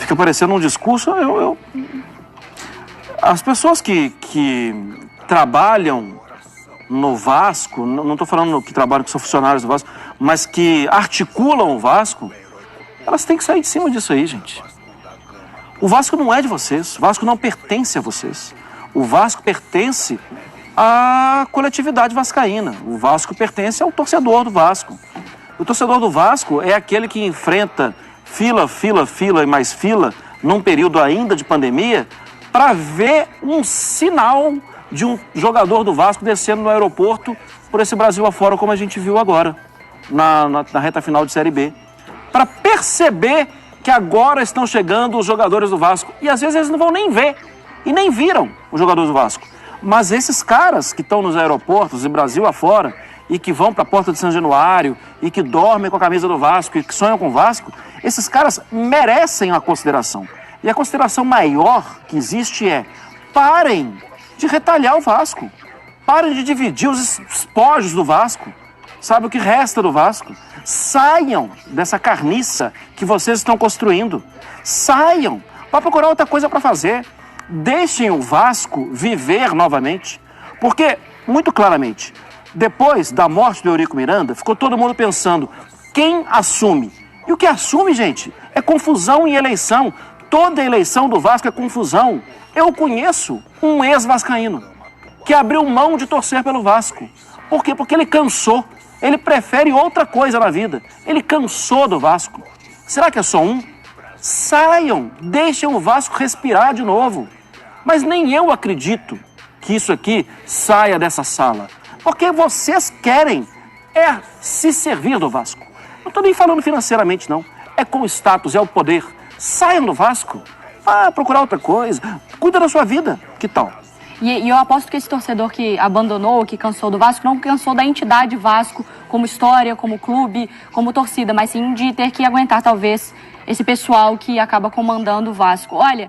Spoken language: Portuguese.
fica parecendo um discurso. As pessoas que trabalham no Vasco, não estou falando que trabalham, que são funcionários do Vasco, mas que articulam o Vasco, elas têm que sair de cima disso aí, gente. O Vasco não é de vocês, o Vasco não pertence a vocês. O Vasco pertence à coletividade vascaína. O Vasco pertence ao torcedor do Vasco. O torcedor do Vasco é aquele que enfrenta fila e mais fila, num período ainda de pandemia, para ver um sinal de um jogador do Vasco descendo no aeroporto por esse Brasil afora, como a gente viu agora, na reta final de Série B. Para perceber que agora estão chegando os jogadores do Vasco. E às vezes eles não vão nem ver, e nem viram os jogadores do Vasco. Mas esses caras que estão nos aeroportos, de Brasil afora, e que vão para a Porta de São Januário, e que dormem com a camisa do Vasco, e que sonham com o Vasco, esses caras merecem uma consideração. E a consideração maior que existe é: parem de retalhar o Vasco. Parem de dividir os espojos do Vasco. Sabe o que resta do Vasco? Saiam dessa carniça que vocês estão construindo. Saiam. Vá procurar outra coisa para fazer. Deixem o Vasco viver novamente. Porque, muito claramente, depois da morte do Eurico Miranda, ficou todo mundo pensando: quem assume? E o que assume, gente, é confusão em eleição. Toda eleição do Vasco é confusão. Eu conheço um ex-vascaíno que abriu mão de torcer pelo Vasco. Por quê? Porque ele cansou. Ele prefere outra coisa na vida. Ele cansou do Vasco. Será que é só um? Saiam, deixem o Vasco respirar de novo. Mas nem eu acredito que isso aqui saia dessa sala. Porque vocês querem se servir do Vasco. Não estou nem falando financeiramente, não. É com o status, é o poder. Saiam do Vasco. Vá procurar outra coisa. Cuida da sua vida. Que tal? E eu aposto que esse torcedor que abandonou, que cansou do Vasco, não cansou da entidade Vasco como história, como clube, como torcida, mas sim de ter que aguentar, talvez, esse pessoal que acaba comandando o Vasco. Olha...